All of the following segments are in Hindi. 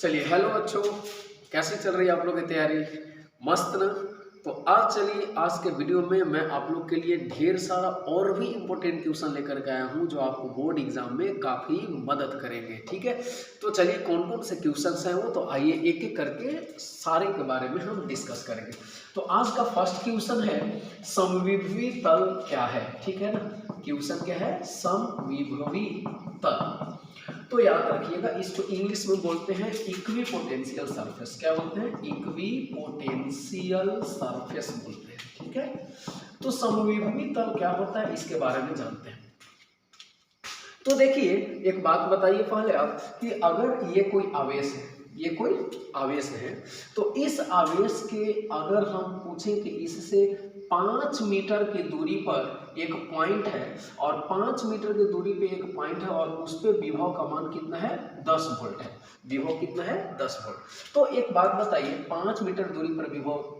चलिए हेलो बच्चों, कैसी चल रही है आप लोग की तैयारी? मस्त ना? तो आज चलिए आज के वीडियो में मैं आप लोग के लिए ढेर सारा और भी इम्पोर्टेंट क्वेश्चन लेकर के आया हूँ जो आपको बोर्ड एग्जाम में काफ़ी मदद करेंगे। ठीक है, तो चलिए कौन कौन से क्वेश्चन हैं वो तो आइए एक एक करके सारे के बारे में हम डिस्कस करेंगे। तो आज का फर्स्ट क्वेश्चन है समविभवी तल क्या है। ठीक है ना, क्वेश्चन क्या है? समविभवी तल। तो याद रखिएगा, इसको इंग्लिश में बोलते हैं इक्वी पोटेंशियल सरफेस। क्या बोलते हैं? इक्वी पोटेंशियल सरफेस बोलते हैं। ठीक है, तो समविभवी तल क्या होता है इसके बारे में जानते हैं। तो देखिए एक बात बताइए पहले आप कि अगर ये कोई आवेश है, ये कोई आवेश है, तो इस आवेश के अगर हम पूछें कि इससे 5 मीटर की दूरी पर एक पॉइंट है और 5 मीटर की दूरी पे एक पॉइंट है और उस पे विभव का मान कितना है? 10 वोल्ट है। विभव कितना है? 10 वोल्ट। तो एक बात बताइए, 5 मीटर दूरी पर विभव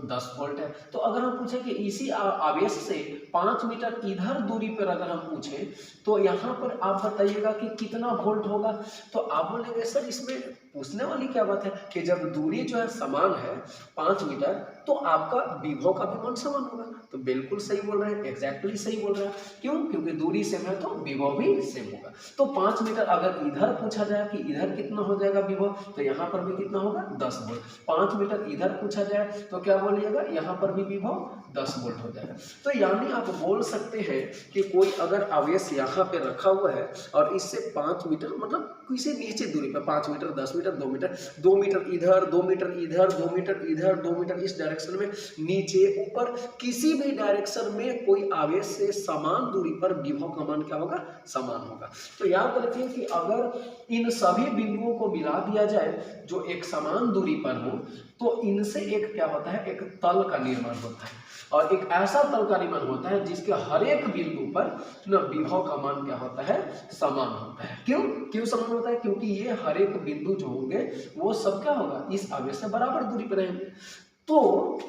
10 वोल्ट है, तो अगर हम पूछें कि इसी आवेश से 5 मीटर इधर दूरी पर अगर हम पूछें तो यहाँ पर आप बताइएगा कि कितना वोल्ट होगा। तो आप बोलेंगे सर इसमें पूछने वाली क्या बात है कि जब दूरी जो है समान है 5 मीटर तो आपका विभव का भी मान समान होगा। तो बिल्कुल सही बोल रहे हैं, एग्जैक्टली सही बोल रहे हैं। क्यों? क्योंकि दूरी सेम है तो विभव भी सेम होगा। तो 5 मीटर अगर इधर पूछा जाए कि इधर कितना हो जाएगा विभव, तो यहाँ पर भी कितना होगा? 10 वोल्ट। 5 मीटर इधर पूछा जाए तो क्या बोलिएगा? यहाँ पर भी विभव 10 वोल्ट हो जाएगा। तो यानी आप बोल सकते हैं कि कोई अगर आवेश यहाँ पे रखा हुआ है और इससे 5 मीटर मतलब किसी नीचे दूरी पर 5 मीटर, 10 मीटर, 2 मीटर, 2 मीटर इधर, 2 मीटर इधर, 2 मीटर इधर, 2 मीटर इस डायरेक्शन में, नीचे ऊपर किसी भी डायरेक्शन में कोई आवेश से समान दूरी पर विभव का मान क्या होगा? समान होगा। तो याद रखिए कि अगर इन सभी बिंदुओं को मिला दिया जाए जो एक समान दूरी पर हो तो इनसे एक क्या होता है? एक तल का निर्माण होता है और एक ऐसा तल का निर्माण होता है जिसके हर एक बिंदु पर न विभव का मान क्या होता है? समान होता है। क्यों क्यों समान होता है? क्योंकि ये हर एक बिंदु जो होंगे वो सब क्या होगा? इस आवेश से बराबर दूरी पर रहेंगे। तो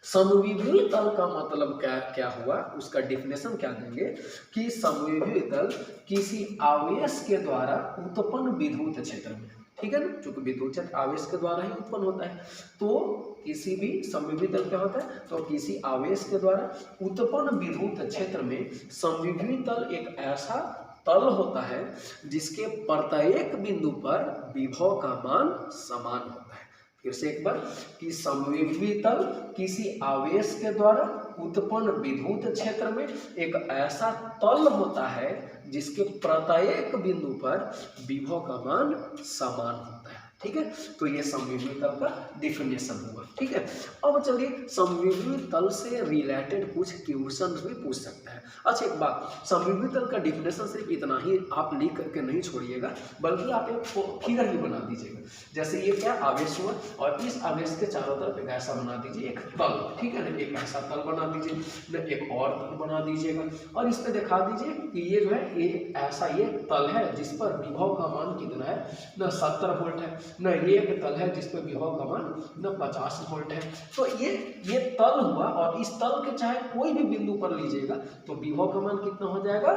समविभवी तल का मतलब क्या क्या हुआ, उसका डिफिनेशन क्या देंगे कि समविभवी तल किसी आवेश के द्वारा उत्पन्न विद्युत क्षेत्र में, ठीक है ना, क्योंकि विद्युत क्षेत्र आवेश के द्वारा ही उत्पन्न होता है। तो किसी भी समविभवी तल क्या होता है? तो किसी आवेश के द्वारा उत्पन्न विद्युत क्षेत्र में समविभवी तल एक ऐसा तल होता है जिसके प्रत्येक बिंदु पर विभव का मान समान होता है। फिर से एक बार कि समविभवी तल किसी आवेश के द्वारा उत्पन्न विद्युत क्षेत्र में एक ऐसा तल होता है जिसके प्रत्येक बिंदु पर विभव का मान समान होता है। ठीक है, तो ये समविभवी तल का डिफिनेशन हुआ। ठीक है, अब चलिए समविभवी तल से रिलेटेड कुछ क्वेश्चन भी पूछ सकता है। अच्छा एक बात, समविभवी तल का डिफिनेशन सिर्फ इतना ही आप लिख करके नहीं छोड़िएगा, बल्कि आप एक फिगर भी बना दीजिएगा। जैसे ये क्या आवेश हुआ और इस आवेश के चारों तरफ एक ऐसा बना दीजिए एक तल, ठीक है ना, एक ऐसा तल बना दीजिए, न एक और तल बना दीजिएगा और इस पे दिखा दीजिए कि ये जो है ये ऐसा ये तल है जिस पर विभव का मान कितना है? न 70 वोल्ट है, न ये एक तल है जिस पर विभव का मान न 50 वोल्ट है। तो ये तल हुआ और इस तल के चाहे कोई भी बिंदु पर लीजिएगा तो विभव का मान कितना हो जाएगा?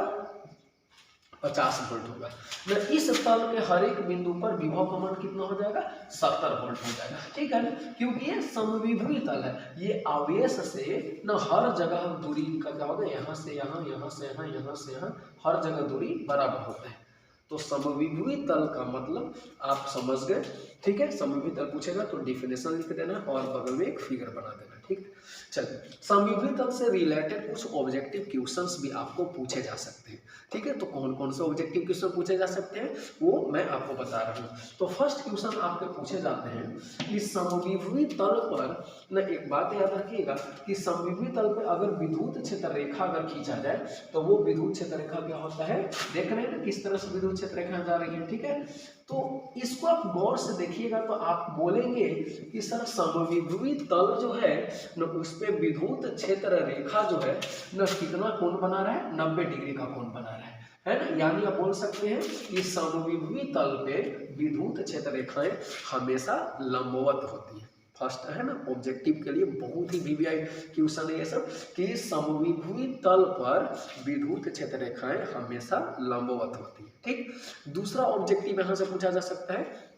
50 वोल्ट होगा। न इस तल के हर एक बिंदु पर विभव का मान कितना हो जाएगा? 70 वोल्ट हो जाएगा। ठीक है ना, क्योंकि ये समविभवी तल है, ये आवेश से न हर जगह दूरी का क्या होगा? यहाँ से यहाँ, यहाँ से यहाँ, यहाँ से यहाँ, हर जगह दूरी बराबर होता है। तो समविभवी तल का मतलब आप समझ गए। ठीक है, समविभवी तल पूछेगा तो डिफिनेशन लिख देना और बगल में एक फिगर बना देना। ठीक है, चलिए समविभवी तल से रिलेटेड कुछ ऑब्जेक्टिव क्वेश्चंस भी आपको पूछे जा सकते हैं। ठीक है, तो कौन कौन से ऑब्जेक्टिव क्वेश्चन पूछे जा सकते हैं वो मैं आपको बता रहा हूँ। तो फर्स्ट क्वेश्चन आपके पूछे जाते हैं कि समविभवी तल पर न, एक बात याद रखिएगा कि समविभवी तल पर अगर विद्युत क्षेत्र रेखा अगर खींचा जाए तो वो विद्युत क्षेत्र रेखा क्या होता है? देख रहे हैं ना किस तरह से विद्युत क्षेत्र रेखा जा रही है। ठीक है, तो इसको आप गौर से देखिएगा तो आप बोलेंगे कि सर समविभवी तल जो है न उस पे विद्युत क्षेत्र रेखा जो है न कितना कोण बना रहा है? 90 डिग्री का कोण बना रहा है ना। यानी आप बोल सकते हैं कि समविभवी तल पे विद्युत क्षेत्र रेखाएं हमेशा लंबवत होती है। फर्स्ट है ना, ऑब्जेक्टिव के लिए बहुत ही वीवीआई क्वेश्चन है ये सब कि समविभवी तल पर विद्युत क्षेत्र रेखाएं हमेशा लंबवत होती है। ठीक, दूसरा ऑब्जेक्टिव यहां से पूछा जा सकता है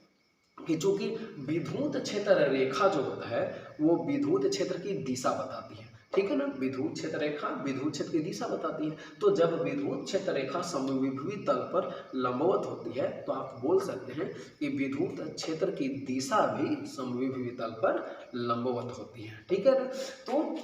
कि चूंकि विद्युत क्षेत्र रेखा जो होता है वो विद्युत क्षेत्र की दिशा बताती है, ठीक है ना। विद्युत क्षेत्र रेखा विद्युत क्षेत्र की दिशा बताती है। तो जब विद्युत क्षेत्र रेखा समविभवी तल पर लंबवत होती है तो आप बोल सकते हैं कि विद्युत क्षेत्र की दिशा भी समविभवी तल पर लंबवत होती है, ठीक है ना। तो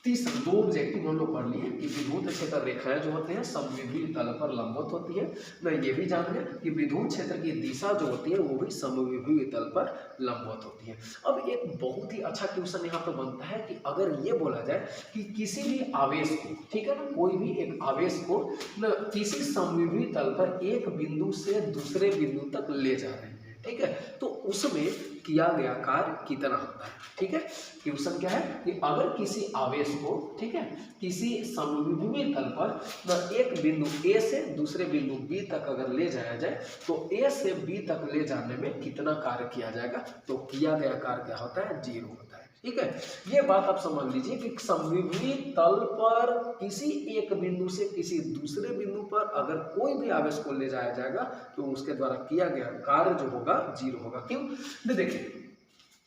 दो ऑब्जेक्टिव हम लोग पढ़ लिए कि विद्युत क्षेत्र रेखाएं जो होते हैं समविभवी तल पर लंबवत होती है। मैं ये भी जान गया कि विद्युत क्षेत्र की दिशा जो होती है वो भी समविभवी तल पर लंबवत होती है। अब एक बहुत ही अच्छा क्वेश्चन यहाँ पे बनता है कि अगर ये बोला जाए कि किसी भी आवेश को, ठीक है ना, कोई भी एक आवेश को न किसी समविभवी तल पर एक बिंदु से दूसरे बिंदु तक ले जा रहे हैं, ठीक है, तो उसमें किया गया कार्य कितना होता है, ठीक है। क्वेश्चन क्या है कि अगर किसी आवेश को, ठीक है, किसी समविभवी तल पर एक बिंदु ए से दूसरे बिंदु बी तक अगर ले जाया जाए तो ए से बी तक ले जाने में कितना कार्य किया जाएगा, तो किया गया कार्य क्या होता है, 0 होता है, ठीक है। ये बात आप समझ लीजिए कि समविभवी तल पर किसी एक बिंदु से किसी दूसरे बिंदु पर अगर कोई भी आवेश को ले जाया जाएगा तो उसके द्वारा किया गया कार्य जो होगा 0 होगा। क्यों, देखिए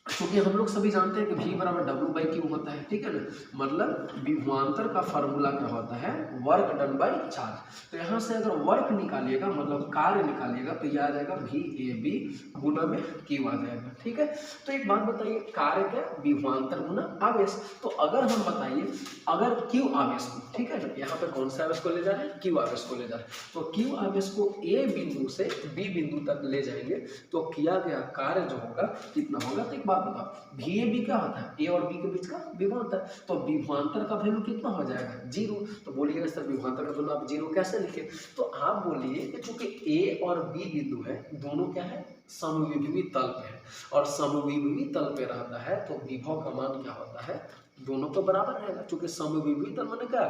क्योंकि हम लोग सभी जानते हैं कि V बराबर W/Q होता है, ठीक है ना। मतलब विभवांतर का फॉर्मूला क्या होता है, वर्क डन बाई चार्ज। तो यहाँ से अगर वर्क निकालिएगा मतलब कार्य निकालिएगा तो यह आ जाएगा VAB गुना में Q आ जाएगा, ठीक है। तो एक बात बताइए, कार्य क्या, विभवांतर गुना आवेश। तो अगर हम बताइए अगर Q आवेश को, ठीक है ना, यहाँ पे कौन सा आवेश को ले जा रहे हैं, Q आवेश को ले जा रहे हैं, तो Q आवेश को A बिंदु से B बिंदु तक ले जाएंगे तो किया गया कार्य जो होगा कितना होगा। तो बात बताओ, VAB क्या होता है, A और B के बीच का विभवांतर, तो विभवांतर का वैल्यू कितना हो जाएगा, 0। तो बोलिएगा सर विभवांतर का वैल्यू आप 0 कैसे लिखे, तो आप बोलिए कि चूंकि A और B बिंदु है दोनों क्या है, समविभवी तल पे है, और समविभवी तल पे रहता है तो विभव का मान क्या होता है, दोनों तो बराबर रहेगा। चूंकि समविभवी तल माने क्या,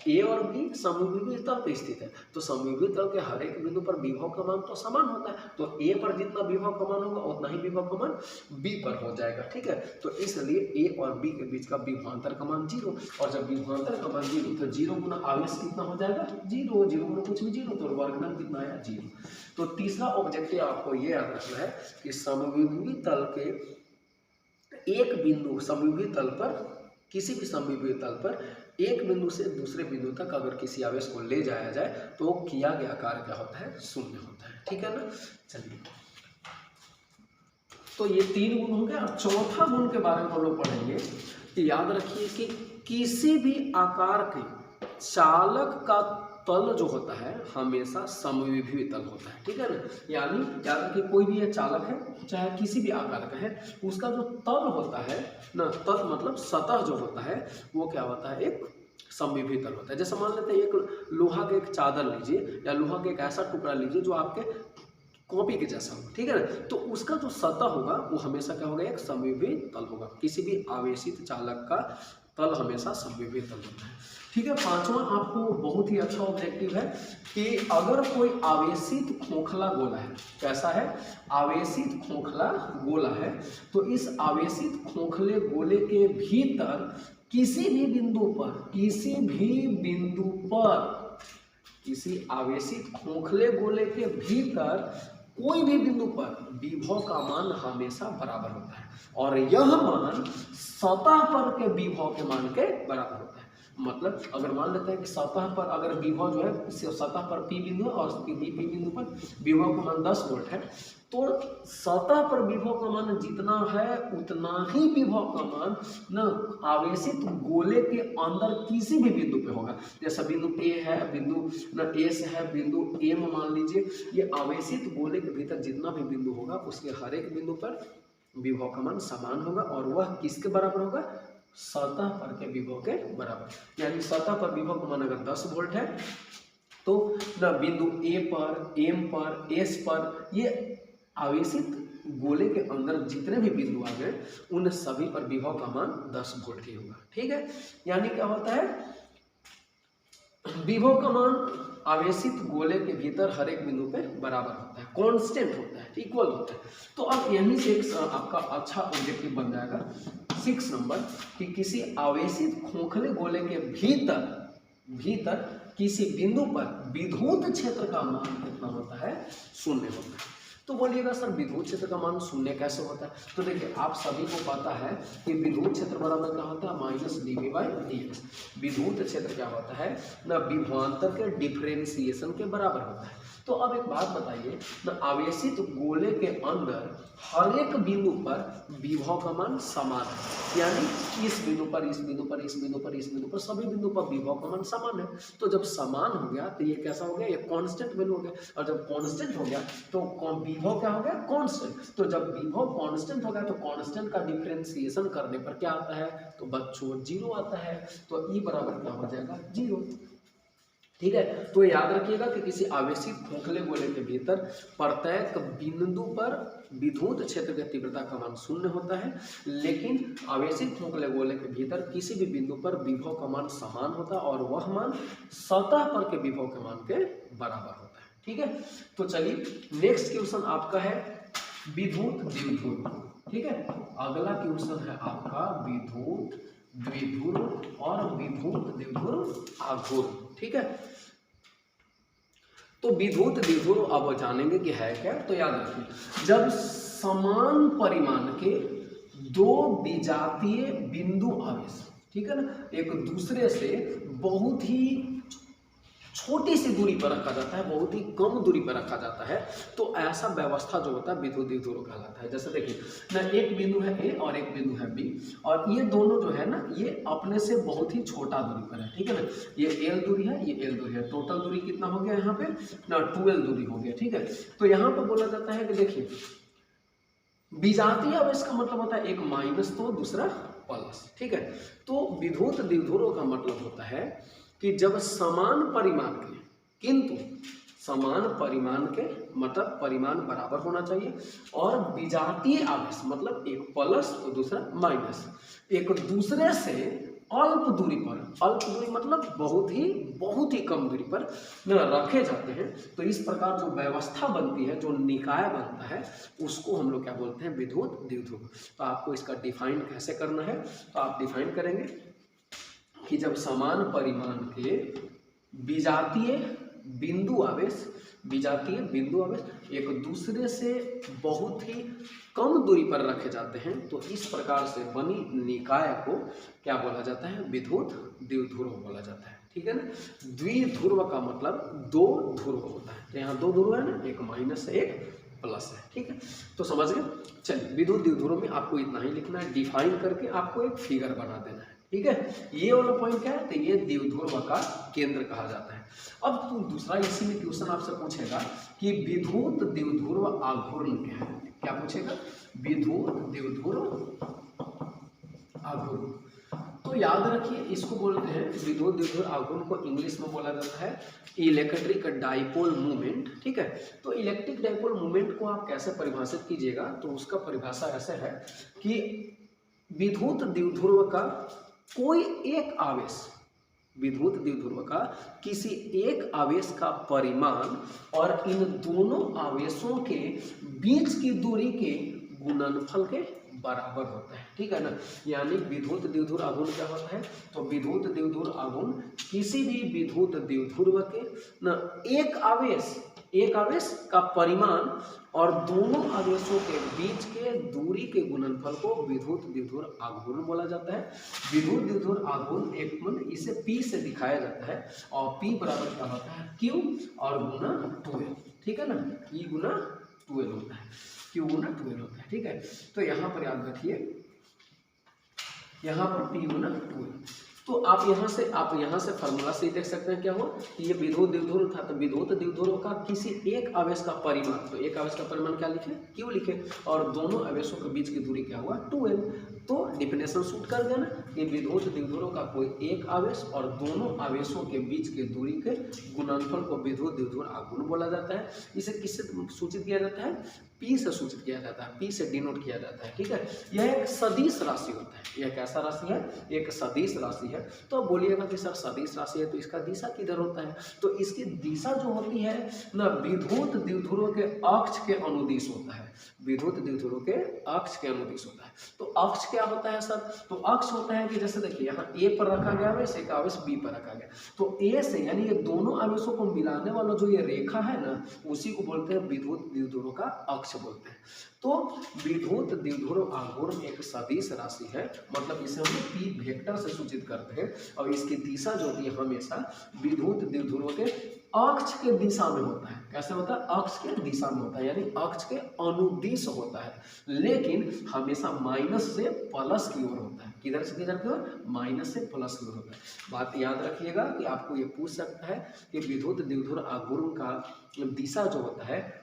A और B समविभवी तल पे स्थित है, तो समविभवी तल के हर एक बिंदु पर विभव का मान तो समान होता है, तो A पर जितना विभव का मान होगा उतना ही विभव का मान B पर हो जाएगा, ठीक है। तो इसलिए A और B के बीच का विभवांतर का मान 0, और जब विभवांतर का मान 0 तो 0 गुना आवेश कितना हो जाएगा, 0 गुना कुछ भी 0, तो वर्गमूल कितना आया, 0। तो तीसरा ऑब्जेक्टिव आपको ये याद रखना है कि समविभवी तल के एक बिंदु, समविभवी तल पर किसी भी समविभवी तल पर एक बिंदु से दूसरे बिंदु तक अगर किसी आवेश को ले जाया जाए तो किया गया कार्य क्या होता है, 0 होता है, ठीक है ना। चलिए, तो ये 3 गुण हो गया। चौथा गुण के बारे में हम लोग पढ़ेंगे कि याद रखिए कि किसी भी आकार के चालक का तल जो होता है हमेशा समविभवी तल होता है, ठीक है ना। यानी याद रखिए कोई भी ये चालक है चाहे किसी भी आकार का है, उसका जो तल होता है ना, तल मतलब सतह जो होता है वो क्या होता है, एक समविभवी तल होता है। जैसे मान लेते हैं एक लोहा के एक चादर लीजिए या लोहा के एक ऐसा टुकड़ा लीजिए जो आपके कॉपी के जैसा हो, ठीक है ना, तो उसका जो सतह होगा वो हमेशा क्या होगा, एक समविभवी तल होगा। किसी भी आवेशित चालक का तल हमेशा समविभवी तल होता है, ठीक है। पांचवा आपको बहुत ही अच्छा ऑब्जेक्टिव है कि अगर कोई आवेशित खोखला गोला है, कैसा है, आवेशित खोखला गोला है, तो इस आवेशित खोखले गोले के भीतर किसी भी बिंदु पर, किसी आवेशित खोखले गोले के भीतर कोई भी बिंदु पर विभव का मान हमेशा बराबर होता है, और यह मान सतह पर के विभव के मान के बराबर होता है। मतलब अगर मान लेते हैं कि सतह पर अगर विभव जो है सतह पर P बिंदु और P बिंदु पर विभव का मान 10 वोल्ट है, तो सतह पर विभव का मान जितना है उतना ही विभव का मान न आवेशित गोले के अंदर किसी भी बिंदु पे होगा। जैसा बिंदु A है, बिंदु न A से है, बिंदु A में मान लीजिए, ये आवेशित गोले के भीतर जितना भी बिंदु होगा उसके हर एक बिंदु पर विभव का मान समान होगा, और वह किसके बराबर होगा, सतह पर के विभव के बराबर। यानी सतह पर विभव का मान अगर 10 वोल्ट है तो न बिंदु A पर, M पर, S पर, ये आवेशित गोले के अंदर जितने भी बिंदु आ गए उन सभी पर विभव का मान 10 वोल्ट ही होगा, ठीक है। यानी क्या होता है, विभव का मान आवेशित गोले के भीतर हर एक बिंदु पे बराबर होता है, कांस्टेंट होता है, इक्वल होता है। तो अब यहीं से एक आपका अच्छा ऑब्जेक्टिव बन जाएगा 6 नंबर कि किसी आवेशित खोखले गोले के भीतर किसी बिंदु पर विद्युत क्षेत्र का मान कितना होता है, 0 होता है। तो बोलिएगा सर विद्युत क्षेत्र का मान शून्य कैसे होता है? तो देखिए आप सभी को पता है कि विद्युत क्षेत्र बराबर क्या होता है, माइनस dV/dx। विद्युत क्षेत्र क्या होता है ना, विभवांतर के डिफरेंशिएशन के बराबर होता है। तो अब एक बात बताइए ना, आवेशित गोले के अंदर हर एक बिंदु पर विभव का मान समान है, यानी इस बिंदु पर, इस बिंदु पर, इस बिंदु पर, इस बिंदु पर, सभी बिंदु पर विभव का मान समान है। तो जब समान हो गया तो ये कैसा हो गया, ये कांस्टेंट वैल्यू हो गया। और जब कांस्टेंट हो गया तो विभव क्या हो गया, कांस्टेंट। तो जब विभव कांस्टेंट हो गया तो कांस्टेंट का डिफरेंशिएशन करने पर क्या आता है, तो बच्चों 0 आता है। तो ई बराबर क्या हो जाएगा, 0। ठीक है, तो याद रखिएगा कि किसी आवेशित खोखले गोले के भीतर प्रत्येक बिंदु पर विद्युत क्षेत्र की तीव्रता का मान शून्य होता है, लेकिन आवेशित खोखले गोले के भीतर किसी भी बिंदु पर विभव का मान समान होता है और वह मान सतह पर के विभव के मान के बराबर होता है। ठीक है, तो चलिए नेक्स्ट क्वेश्चन आपका है विद्युत द्विध्रुव। ठीक है, अगला क्वेश्चन है आपका विद्युत द्विध्रुव और विद्युत द्विध्रुव आघूर्ण। ठीक है, तो विद्युत द्विध्रुव अब जानेंगे कि है क्या। तो याद रखिए, जब समान परिमाण के दो विजातीय बिंदु आवेश, ठीक है ना, एक दूसरे से बहुत ही छोटी सी दूरी पर रखा जाता है, बहुत ही कम दूरी पर रखा जाता है, तो ऐसा व्यवस्था जो होता है विद्युत द्विध्रुव कहलाता है। जैसे देखिए ना, एक बिंदु है ए और एक बिंदु है बी, और ये दोनों जो है ना, ये अपने से बहुत ही छोटा दूरी पर है। ठीक है ना, ये एल दूरी है, ये एल दूरी है, टोटल दूरी कितना हो गया यहाँ पे ना, 2l दूरी हो गया। ठीक है, तो यहाँ पर बोला जाता है कि देखिए विजातीय आवेश का मतलब होता है एक माइनस तो दूसरा प्लस। ठीक है, तो विद्युत द्विध्रुव का मतलब होता है कि जब समान परिमाण के, किंतु समान परिमाण के मतलब परिमाण बराबर होना चाहिए, और विजातीय आवेश मतलब एक प्लस और दूसरा माइनस, एक दूसरे से अल्प दूरी पर, अल्प दूरी मतलब बहुत ही कम दूरी पर न रखे जाते हैं, तो इस प्रकार जो व्यवस्था बनती है, जो निकाय बनता है, उसको हम लोग क्या बोलते हैं, विद्युत द्विध्रुव। तो आपको इसका डिफाइन कैसे करना है, तो आप डिफाइन करेंगे कि जब समान परिमाण के विजातीय बिंदु आवेश एक दूसरे से बहुत ही कम दूरी पर रखे जाते हैं, तो इस प्रकार से बनी निकाय को क्या बोला जाता है, विद्युत द्विध्रुव बोला जाता है। ठीक है ना, द्विध्रुव का मतलब दो ध्रुव होता है। तो यहाँ दो ध्रुव है ना, एक माइनस है एक प्लस है। ठीक है, तो समझ गए। चलिए विद्युत द्विध्रुव में आपको इतना ही लिखना है, डिफाइन करके आपको एक फिगर बना देना है। ठीक है, ये वाला पॉइंट क्या है, तो ये द्विध्रुव का केंद्र कहा जाता है। अब तो दूसरा इसी में क्वेश्चन आपसे पूछेगा कि विद्युत द्विध्रुव आघूर्ण क्या है। क्या पूछेगा, विद्युत द्विध्रुव आघूर्ण। तो याद रखिए, इसको बोलते हैं विद्युत द्विध्रुव आघूर्ण को इंग्लिश में बोला जाता है इलेक्ट्रिक डाइपोल मूवमेंट। ठीक है, तो इलेक्ट्रिक डाइपोल मूवमेंट को आप कैसे परिभाषित कीजिएगा, तो उसका परिभाषा ऐसे है कि विद्युत द्विध्रुव का कोई एक आवेश, विद्युत द्विध्रुव का किसी एक आवेश का परिमाण और इन दोनों आवेशों के बीच की दूरी के गुणनफल के बराबर होता है। ठीक है ना, यानी विद्युत द्विध्रुव आघूर्ण क्या होता है, तो विद्युत द्विध्रुव आघूर्ण किसी भी विद्युत द्विध्रुव के न एक आवेश का परिमाण और दोनों आवेशों के बीच के दूरी के गुणनफल को विद्युत द्विध्रुव आघूर्ण बोला जाता है। विद्युत द्विध्रुव आघूर्ण एक मन इसे P से दिखाया जाता है, और P बराबर क्या होता है, Q और गुना 2l। ठीक है ना, E गुना 2l होता है, Q गुना 2l होता है। ठीक है, तो यहाँ पर याद रखिए, यहाँ पर P गुना 2l। तो आप यहाँ से फॉर्मूला से देख सकते हैं क्या हो, ये विद्युत द्विध्रुव था, तो विद्युत द्विध्रुव का किसी एक आवेश का परिमाण, तो एक आवेश का परिमाण क्या लिखे, क्यों लिखे, और दोनों आवेशों के बीच की दूरी क्या हुआ, 2l। तो डिफिनेशन सूट कर गया ना, कि विद्युत द्विध्रुव का कोई एक आवेश और दोनों आवेशों के बीच के दूरी के गुणनफल को विद्युत द्विध्रुव आघूर्ण बोला जाता है। इसे किससे सूचित किया जाता है, P से सूचित किया जाता है, P से डिनोट किया जाता है। ठीक है, यह एक सदिश राशि होता है। यह कैसा राशि है, एक सदिश राशि है। तो अब बोलिएगा कि सर सदिश राशि है तो इसका दिशा किधर होता है, तो इसकी दिशा जो होती है ना, विद्युत द्विध्रुव के अक्ष के अनुदिश होता है। विद्युत द्विध्रुव के अक्ष के अनुदिश होता है। तो अक्ष क्या होता है सर? तो अक्ष होता है कि जैसे देखिए यहाँ ए पर रखा गया आवेश, एक आवेश बी पर रखा गया, तो ए से यानी ये दोनों आवेशों को मिलाने वाला जो ये रेखा है ना, उसी को बोलते हैं विद्युत द्विध्रुव का अक्ष बोलते हैं। तो विद्युत द्विध्रुव आघूर्ण एक सदिश राशि है, मतलब इसे हम पी वेक्टर से सूचित करते हैं, और इसकी दिशा जो होती है हमेशा विद्युत द्विध्रुव के अक्ष के दिशा में होता है। कैसे होता है? अक्ष के दिशा में होता है, यानी अक्ष के अनुदिश होता है, लेकिन हमेशा माइनस से प्लस की ओर होता है। किधर से किधर की ओर? माइनस से प्लस की ओर होता है। बात याद रखिएगा कि आपको ये पूछ सकता है कि विद्युत द्विध्रुव आघूर्ण का दिशा जो होता है